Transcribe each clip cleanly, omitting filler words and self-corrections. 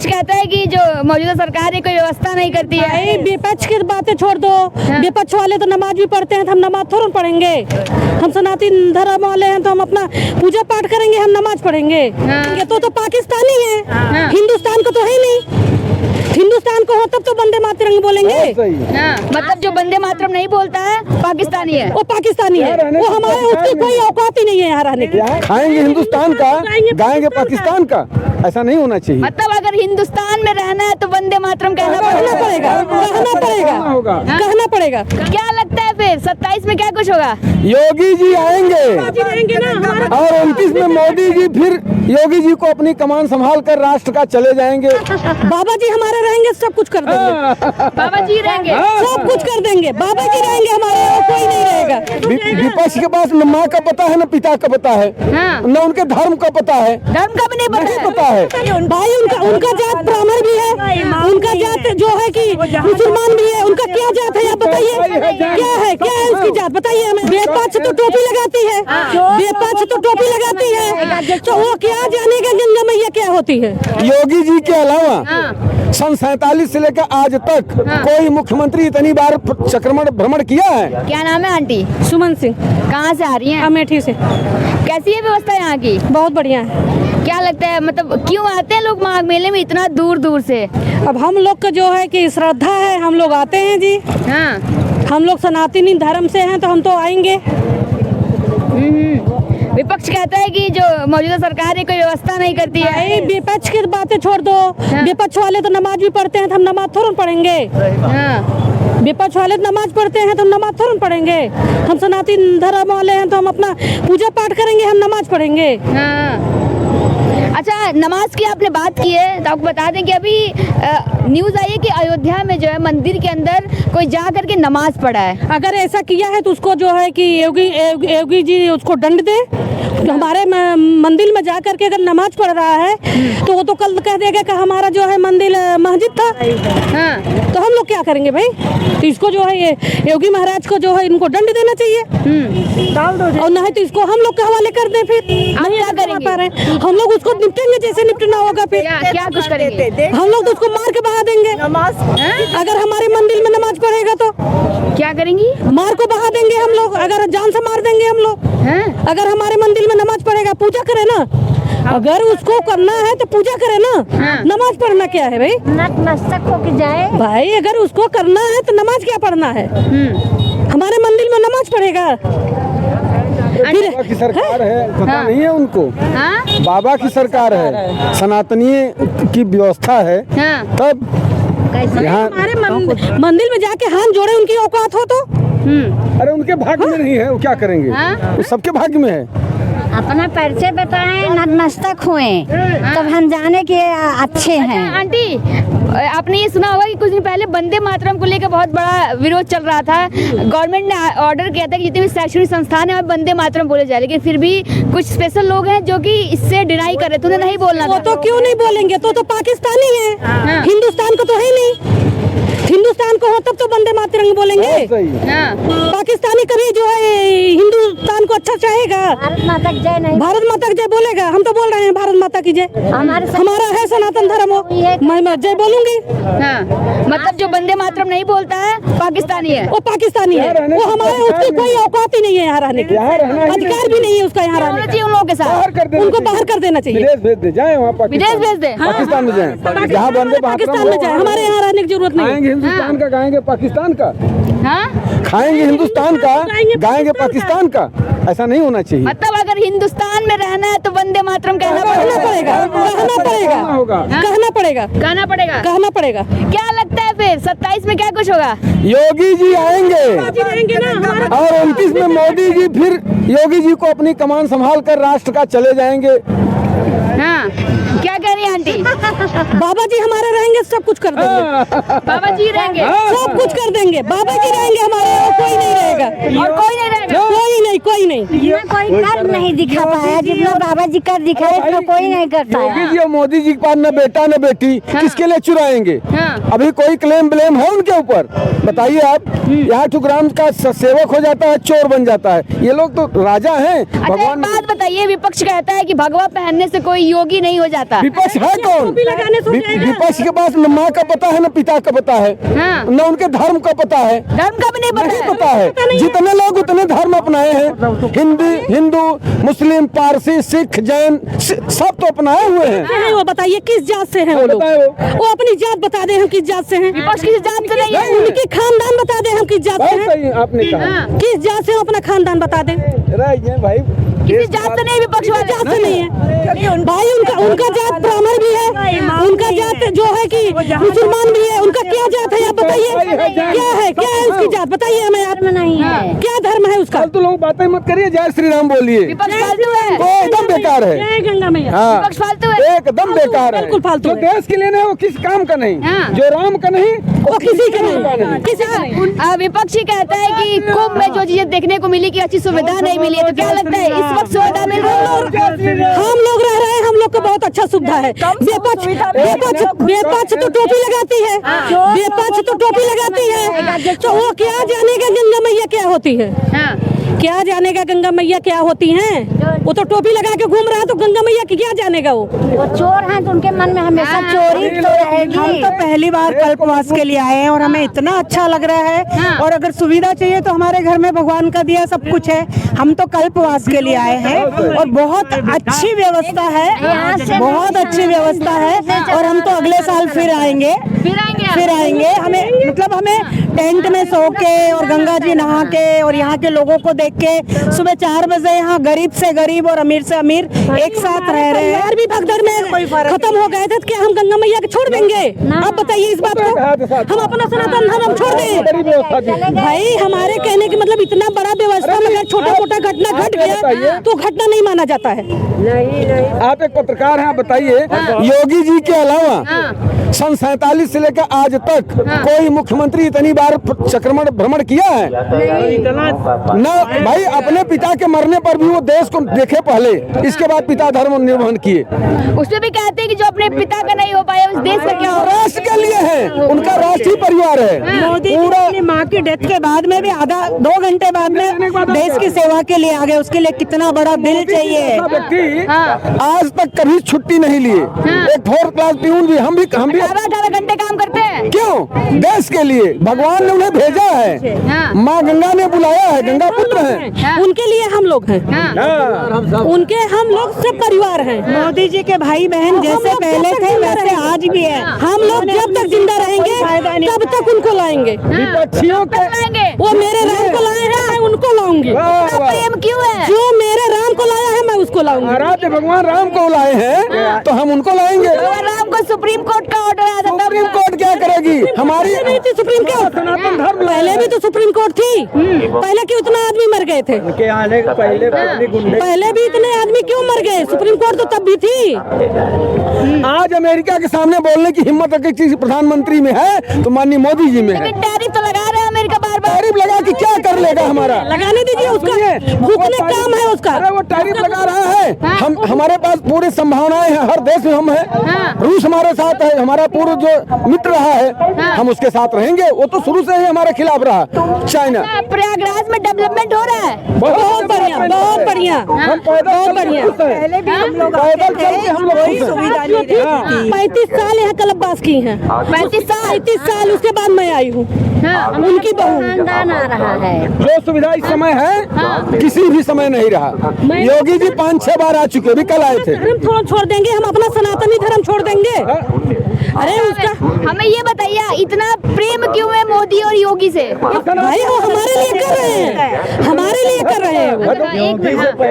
विपक्ष कहता है कि जो मौजूदा सरकार है कोई व्यवस्था नहीं करती है। विपक्ष की बातें छोड़ दो, विपक्ष वाले तो नमाज भी पढ़ते हैं, तो हम नमाज थोड़ा पढ़ेंगे। हम सनातन धर्म वाले हैं तो हम अपना पूजा पाठ करेंगे, हम नमाज पढ़ेंगे। ये तो पाकिस्तानी है, हिंदुस्तान को तो है नहीं। हिंदुस्तान को हो तब तो वंदे मातरम बोलेंगे। मतलब जो वंदे मातरम नहीं बोलता है पाकिस्तानी है, वो पाकिस्तानी है, वो हमारे उसकी कोई औकात ही नहीं है यहाँ रहने की। खाएंगे हिंदुस्तान का, गाएंगे पाकिस्तान का, ऐसा नहीं होना चाहिए। मतलब अगर हिंदुस्तान में रहना है तो वंदे मातरम कहना पड़ेगा, कहना पड़ेगा। क्या लगता है फिर 27 में क्या कुछ होगा? योगी जी आएंगे और 29 में मोदी जी, फिर योगी जी को अपनी कमान संभाल कर राष्ट्र का चले जाएंगे। बाबा जी हमारे रहेंगे, सब कुछ कर देंगे। बाबा जी रहेंगे, सब कुछ कर देंगे। बाबा जी रहेंगे हमारे, और कोई नहीं रहेगा। विपक्ष के पास न माँ का पता है न पिता का पता है, न उनके धर्म का पता है। धर्म का भी नहीं पता है भाई। उनका जात ब्राह्मण भी है, उनका जात जो है कि मुसलमान भी है। उनका क्या जात है आप बताइए, क्या है उसकी जात बताइए हमें। विपक्ष तो टोपी लगाती है, विपक्ष तो टोपी लगाती है, तो वो क्या जानेगा गंगा मैया क्या होती है। योगी जी के अलावा सन 47 से लेकर आज तक कोई मुख्यमंत्री इतनी बार चक्रमण भ्रमण किया है? क्या नाम है आंटी? सुमन सिंह। कहाँ से आ रही हैं? अमेठी से। कैसी है व्यवस्था यहाँ की? बहुत बढ़िया है। क्या लगता है मतलब क्यों आते हैं लोग माघ मेले में इतना दूर दूर से? अब हम लोग का जो है कि श्रद्धा है, हम लोग आते हैं जी। हम लोग सनातनी धर्म से हैं तो हम तो आएंगे। विपक्ष कहता है कि जो मौजूदा सरकार है कोई व्यवस्था नहीं करती है। विपक्ष की बातें छोड़ दो, विपक्ष वाले तो नमाज भी पढ़ते हैं, तो हम नमाज थोड़ा पढ़ेंगे। विपक्ष वाले तो नमाज पढ़ते हैं तो हम नमाज थोड़ा पढ़ेंगे। हम सनातन धर्म वाले हैं तो हम अपना पूजा पाठ करेंगे, हम नमाज पढ़ेंगे। अच्छा, नमाज की आपने बात की है तो आपको बता दें कि अभी न्यूज़ आई है कि अयोध्या में जो है मंदिर के अंदर कोई जा करके नमाज पढ़ा है। अगर ऐसा किया है तो उसको जो है कि योगी जी उसको दंड दे। तो हमारे मंदिर में जा करके अगर नमाज पढ़ रहा है तो वो तो कल कह देगा कि हमारा जो है मंदिर मस्जिद था। तो हम लोग क्या करेंगे भाई? तो इसको जो है ये योगी महाराज को जो है इनको दंड देना चाहिए। और नहीं तो इसको हम लोग के हवाले कर दें। फिर हम क्या करेंगे? हम लोग उसको निपटेंगे जैसे निपटना होगा। फिर क्या कुछ करेंगे? हम लोग तो उसको मार के बहा देंगे। अगर हमारे मंदिर में नमाज पढ़ेगा तो क्या करेंगी? मार को बहा देंगे हम लोग। अगर जान से मार देंगे हम लोग। अगर हमारे मंदिर में नमाज पढ़ेगा, पूजा करे ना। अगर उसको करना है तो पूजा करे ना। नमाज पढ़ना क्या है भाई? नतमस्तक होके जाए भाई। अगर उसको करना है तो नमाज क्या पढ़ना है? हमारे मंदिर में नमाज पढ़ेगा। बाबा की सरकार है, पता नहीं है उनको। बाबा की सरकार है, सनातनी की व्यवस्था है। तब यहाँ हमारे मंदिर में जाके हाथ जोड़े उनकी औकात हो तो। अरे उनके भाग्य में नहीं है, वो क्या करेंगे? वो सबके भाग्य में है। अपना परिचय बताएं, नतमस्तक हुए तब हम जाने के अच्छे हैं। आंटी, आपने ये सुना होगा कि कुछ दिन पहले वंदे मातरम को लेकर बहुत बड़ा विरोध चल रहा था। गवर्नमेंट ने ऑर्डर किया था कि जितने भी शैक्षणिक संस्थान है वंदे मातरम बोले जाए, लेकिन फिर भी कुछ स्पेशल लोग हैं जो कि इससे डिनाई कर रहे थे, उन्हें नहीं बोलना था। तो क्यों नहीं बोलेंगे? तो पाकिस्तानी है, हिंदुस्तान को तो है नहीं। हिंदुस्तान को हो तब तो वंदे मातरम बोलेंगे। पाकिस्तानी कभी जो है हिंदुस्तान को अच्छा चाहेगा? भारत माता की जय नहीं, भारत माता की जय बोलेगा? हम तो बोल रहे हैं भारत माता की जय। हमारा है सनातन धर्म, हो मैं जय बोलूंगी। मतलब जो वंदे मातरम नहीं बोलता है पाकिस्तानी है, वो पाकिस्तानी है। वो हमारे उसकी कोई औकात ही नहीं है यहाँ रहने की, अधिकार भी नहीं है उसका यहाँ रहने चाहिए। उन लोगों के साथ उनको बाहर कर देना चाहिए। विदेश भेज दे, जाए वहाँ विदेश भेज दे, पाकिस्तान में जाए, जहाँ वंदे पाकिस्तान में जाए। हमारे यहाँ रहने की जरूरत नहीं। हिंदुस्तान का गाएंगे पाकिस्तान का, खाएंगे हिंदुस्तान का, गाएंगे पाकिस्तान का, ऐसा नहीं होना चाहिए। मतलब अगर हिंदुस्तान में रहना है तो वंदे मातरम कहना पड़ेगा, कहना पड़ेगा। क्या लगता है फिर 27 में क्या कुछ होगा? योगी जी आएंगे और 29 में मोदी जी, फिर योगी जी को अपनी कमान संभाल कर राष्ट्र का चले जाएंगे। क्या कह रही है आंटी? बाबा जी हमारे रहेंगे, सब कुछ कर देंगे। बाबा जी रहेंगे, सब कुछ कर देंगे। बाबा जी रहेंगे हमारे, और कोई नहीं रहेगा। और कोई नहीं रहेगा? कोई नहीं। कोई कर नहीं दिखा पाया जितना बाबा जी कर दिखाए, तो कोई नहीं कर पाया। योगी जी और मोदी जी के पास न बेटा न बेटी, किसके लिए चुराएंगे? अभी कोई क्लेम ब्लेम है उनके ऊपर? बताइए आप। यहाँ ठुकराम का सेवक हो जाता है, चोर बन जाता है। ये लोग तो राजा हैं। भगवान। बात बताइए, विपक्ष कहता है कि भगवा पहनने से कोई योगी की नहीं हो जाता। विपक्ष है कौन? विपक्ष के पास न माँ का पता है न पिता का पता है, न उनके धर्म का पता है, धर्म का भी नहीं पता है। जितने लोग उतने धर्म अपनाए हैं, हिंदू मुस्लिम पारसी सिख जैन सब तो अपनाए हुए हैं। वो बताइए किस जात से हैं वो लोग? वो अपनी जात बता दे हम किस जात से हैं। विपक्ष किस जात से नहीं है, उनकी खानदान बता दे हम किस जात से हैं। आपने कहा किस जात से अपना खानदान बता दे। भाई किसी जात से नहीं, विपक्ष वाले जात से नहीं है भाई। उनका जात ब्राह्मण भी है, उनका जात जो है कि मुसलमान भी है। उनका क्या जात है आप बताइए, क्या है उसकी जात बताइए हमें। आप नहीं है, क्या धर्म है उसका? तो लोग बातें मत करिए, जय श्री राम बोलिए। विपक्ष फालतू है, वो एकदम बेकार है। जय गंगा मैया। हाँ, विपक्ष फालतू है, एकदम बेकार है। बिल्कुल फालतू जो है। देश के लिए नहीं वो किस काम का नहीं, हाँ। जो राम का नहीं वो किसी का नहीं, किसी का नहीं। विपक्षी कहता है कि कुंभ में जो चीजें देखने को मिली कि अच्छी सुविधा नहीं मिली है, तो क्या लगता है इस वक्त सुविधा मिल रही है? हम लोग रह रहे हैं, हम लोग को बहुत अच्छा सुविधा है। बेपक्ष तो टोपी लगाती है, बेपक्ष तो टोपी लगाती है, तो वो क्या जानेगा गंगा मैया क्या होती है? क्या जानेगा गंगा मैया क्या होती हैं? वो तो टोपी लगा के घूम रहा है, तो गंगा मैया की क्या जानेगा वो? वो चोर हैं तो उनके मन में हमेशा चोरी तो रहेगी। हम तो पहली बार कल्पवास के लिए आए हैं और हमें इतना अच्छा लग रहा है। और अगर सुविधा चाहिए तो हमारे घर में भगवान का दिया सब कुछ है। हम तो कल्पवास के लिए आए हैं और बहुत अच्छी व्यवस्था है, बहुत अच्छी व्यवस्था है। और हम तो अगले साल फिर आएंगे। हमें मतलब हमें टेंट में सो के और गंगा जी नहा के और यहाँ के लोगों को देख के सुबह 4 बजे यहाँ गरीब से गरीब और अमीर से अमीर एक साथ रह रहे हैं। और भी भगदड़ में खत्म हो गए थे, क्या हम गंगा मैया के छोड़ देंगे? आप बताइए इस बात को। हम अपना सनातन धर्म छोड़ दें? भाई हमारे कहने की मतलब इतना बड़ा व्यवस्था में अगर छोटा मोटा घटना घट गया तो घटना नहीं माना जाता है। आप एक पत्रकार हैं, आप बताइए योगी जी के अलावा सन 47 से लेकर आज तक कोई मुख्यमंत्री इतनी बार चक्रमण भ्रमण किया है? न भाई, अपने पिता के मरने पर भी वो देश को देखे पहले, इसके बाद पिता धर्म निर्वहन किए। उसमें भी कहते हैं कि जो अपने पिता का नहीं हो पाया उस देश का क्या हो? राष्ट्र के लिए है, उनका राष्ट्रीय परिवार है। मोदी जी अपनी माँ की डेथ के बाद में भी आधा 2 घंटे बाद में देश की सेवा के लिए आ गए। उसके लिए कितना बड़ा दिल चाहिए। व्यक्ति आज तक कभी छुट्टी नहीं लिए। एक 4th क्लास प्यून भी हम भी 18 घंटे काम करते हैं। क्यों? देश के लिए भगवान ने उन्हें भेजा है, माँ गंगा ने बुलाया है, गंगा पुत्र है। उनके लिए हम लोग हैं, उनके हम लोग सब परिवार हैं। मोदी जी के भाई बहन जैसे पहले थे वैसे आज भी है। हम लोग जब तक जिंदा रहेंगे तब तक उनको लाएंगे। विपक्षियों के वो मेरे राम को लाए हैं, मैं उनको लाऊंगी। प्रेम क्यों है? जो मेरे राम को लाया है मैं उसको लाऊंगी। आराध्य भगवान राम को लाए हैं तो हम उनको लाएंगे। राम को सुप्रीम कोर्ट का ऑर्डर आया था, सुप्रीम कोर्ट क्या करेगी? हमारी नहीं थी सुप्रीम कोर्ट, सनातन धर्म पहले भी तो सुप्रीम कोर्ट थी। पहले क्यों इतना आदमी मर गए थे? पहले भी इतने आदमी क्यों मर गए? सुप्रीम कोर्ट तो तब भी थी। आज अमेरिका के सामने बोलने की हिम्मत अगर किसी प्रधानमंत्री में है तो माननीय मोदी जी में है। लेकिन टैरिफ तो लगा रहे हैं अमेरिका बार बार। टैरिफ लगा के क्या कर लेगा हमारा? लगाने दीजिए, उसका भूखने काम है उसका। अरे वो टैरिफ लगा रहा है। हम हमारे पास पूरी संभावनाएं हैं, हर देश में हम हैं। रूस हमारे साथ है, हमारा पूर्व जो मित्र रहा है हम उसके साथ रहेंगे। वो तो शुरू से ही हमारे खिलाफ रहा। चाइना प्रयागराज में डेवलपमेंट हो रहा है, बहुत बढ़िया, बहुत बढ़िया, बहुत बढ़िया। पहले भी हम लोग पैदल चल के हम लोग कोई सुविधा नहीं रहती थी। 35 साल यहाँ कल्पवास की हैं। 35 साल उसके बाद मैं आई हूँ। उनकी बहू। खानदान आ रहा है। जो सुविधा इस समय है किसी भी समय नहीं रहा। योगी जी 5-6 बार आ चुके, भी कल आए थे। धर्म छोड़ देंगे हम, अपना सनातनी धर्म छोड़ देंगे? अरे उसका हमें ये बताइए इतना प्रेम क्यों है मोदी और योगी से? भाई वो हमारे लिए कर रहे हैं, हमारे लिए कर रहे हैं।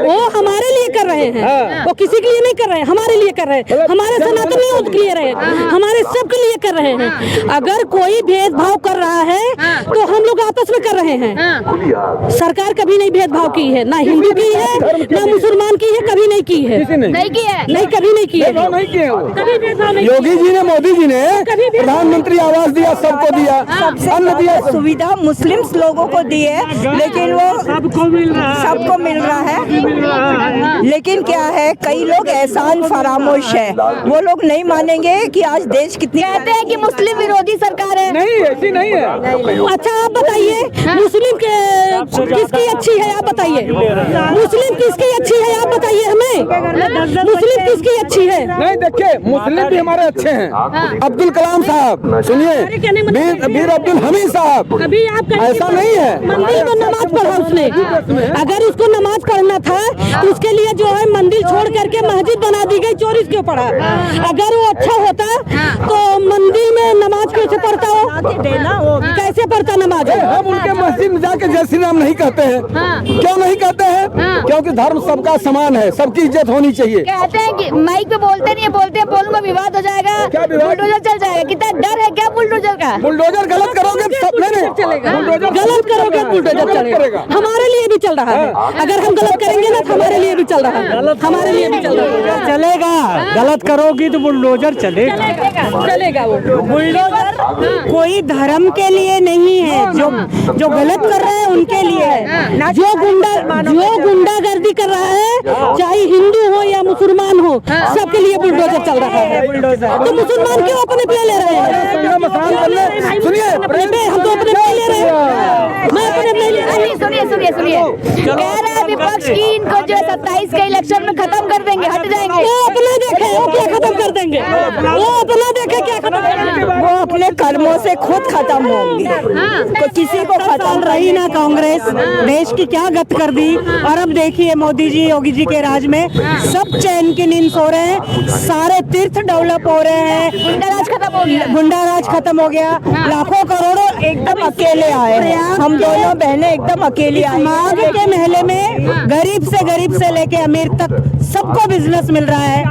वो हमारे लिए कर रहे हैं, वो किसी के लिए नहीं कर रहे हैं, हमारे लिए कर रहे हैं। हमारे सनातनी उसके लिए रहे, हमारे सबके लिए कर रहे हैं। अगर कोई भेदभाव कर रहा है तो हम लोग आपस में कर रहे हैं। सरकार कभी नहीं भेदभाव की है, ना हिंदू की है ना मुसलमान की है, कभी नहीं की है। नहीं की है, नहीं कभी नहीं की है, नहीं किए वो। कभी भेदभाव नहीं। योगी जी ने, मोदी जी ने प्रधानमंत्री आवास दिया, सबको दिया, अन्न दिया। सुविधा मुस्लिम लोगों को दी है लेकिन वो सबको मिल रहा है। लेकिन क्या है, कई लोग एहसान फरामोश है। वो लोग नहीं मानेंगे कि आज देश देश कितनी कहते हैं कि मुस्लिम विरोधी सरकार है। नहीं, ऐसी नहीं है। अच्छा आप बताइए, मुस्लिम के किसकी अच्छी है आप बताइए, मुस्लिम किसकी अच्छी है आप बताइए हमें, मुस्लिम किसकी अच्छी है? नहीं देखिए, मुस्लिम भी हमारे अच्छे हैं। अब्दुल कलाम साहब सुनिए, वीर अब्दुल हमीद साहब, अभी आप ऐसा नहीं है। मंदिर में नमाज पढ़ा उसने, अगर उसको नमाज पढ़ना था तो उसके लिए जो है मंदिर छोड़ करके मस्जिद बना दी गई, चोरी क्यों पढ़ा? अगर वो अच्छा होता तो मंदिर में नमाज कैसे पढ़ता हो, कैसे पढ़ता नमाज? हम उनके मस्जिद में जाके जय श्री राम नहीं कहते हैं। क्यों नहीं कहते हैं? क्योंकि धर्म सबका समान है, सबकी इज्जत होनी चाहिए। कहते हैं कि माइक पे बोलते नहीं है, बोलते हैं बोलूंगा विवाद हो जाएगा, क्या विवाद? बुलडोजर चल जाएगा। कितना डर है क्या बुलडोजर का? बुलडोजर गलत करोगे सब चलेगा, बुलडोजर गलत करोगे बुलडोजर चलेगा। हमारे लिए भी चल रहा है, अगर हम गलत करेंगे ना तो हमारे लिए भी चल रहा है, हमारे लिए भी चल रहा है। चलेगा, गलत करोगी तो बुलडोजर चलेगा। चलेगा वो बुलडोजर कोई धर्म के लिए नहीं है, जो गलत कर रहे हैं उनके लिए है। जो गुंडागर्दी कर रहा है, चाहे हिंदू हो या मुसलमान हो, सबके लिए बुलडोजर चल रहा है। तो मुसलमान क्यों अपने पे ले रहे हैं? सुनिए, हम तो अपने पे ले रहे हैं, मैं अपने पे ले रही हूँ। सुनिए कह रहा है विपक्ष की इनको जो 27 के इलेक्शन में खत्म कर देंगे, हट जाएंगे। वो अपना देखे, वो क्या खत्म कर देंगे, वो अपना देखे क्या खत्म कर देंगे। वो अपने कर्मों से खुद खत्म होंगे, तो किसी को खत्म रही ना कांग्रेस, देश की क्या गत कर दी। और अब देखिए मोदी जी, योगी जी के राज में सब चैन की नींद सो रहे हैं, सारे तीर्थ डेवलप हो रहे हैं, गुंडाराज खत्म हो गया, गुंडाराज खत्म हो गया, लाखों करोड़ों एकदम अकेले आए हैं। हम दोनों बहनें एकदम अकेली आई हैं। माघ के महीने में गरीब से लेके अमीर तक सबको बिजनेस मिल रहा है,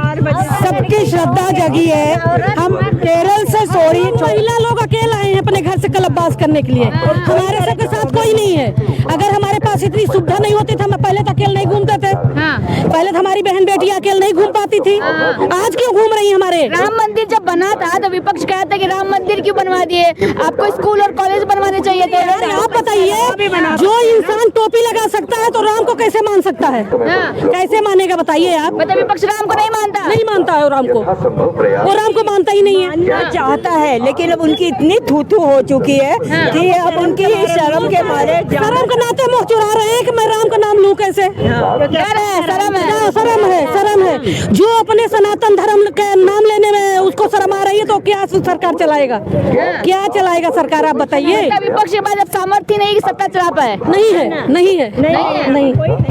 सबकी श्रद्धा जगी है। हम केरल से सोरी महिला लोग अकेले आए हैं अपने घर से कलबबाज करने के लिए, हमारे सबके साथ कोई नहीं है। अगर हमारे पास इतनी सुविधा नहीं होती तो हम पहले तो अकेले नहीं घूमते थे, पहले तो हमारी बहन बेटियां अकेले नहीं घूम पाती थी, आज क्यों घूम रही हमारे? राम मंदिर जब बना था तो विपक्ष कहता है कि राम मंदिर क्यों बनवा दिए, आपको स्कूल और कॉलेज बनवाने चाहिए थे। आप बताइए, जो इंसान टोपी लगा सकता है तो राम को कैसे मान सकता है? कैसे मानेगा बताइए आप? मतलब विपक्ष राम को नहीं मानता, नहीं मानता है राम को, वो राम को मानता ही नहीं है। चाहता है, लेकिन अब उनकी इतनी थू हो चुकी है कि अब उनकी शर्म के मारे शर्म के नाते मुँह चुरा रहे हैं कि मैं राम का नाम लूं कैसे? शर्म है। जो अपने सनातन धर्म के नाम लेने में उसको शर्म आ रही है तो क्या सरकार चलाएगा, क्या चलाएगा सरकार आप बताइए? विपक्ष के पास अब सामर्थ्य नहीं कि सत्ता चला पाए। नहीं है।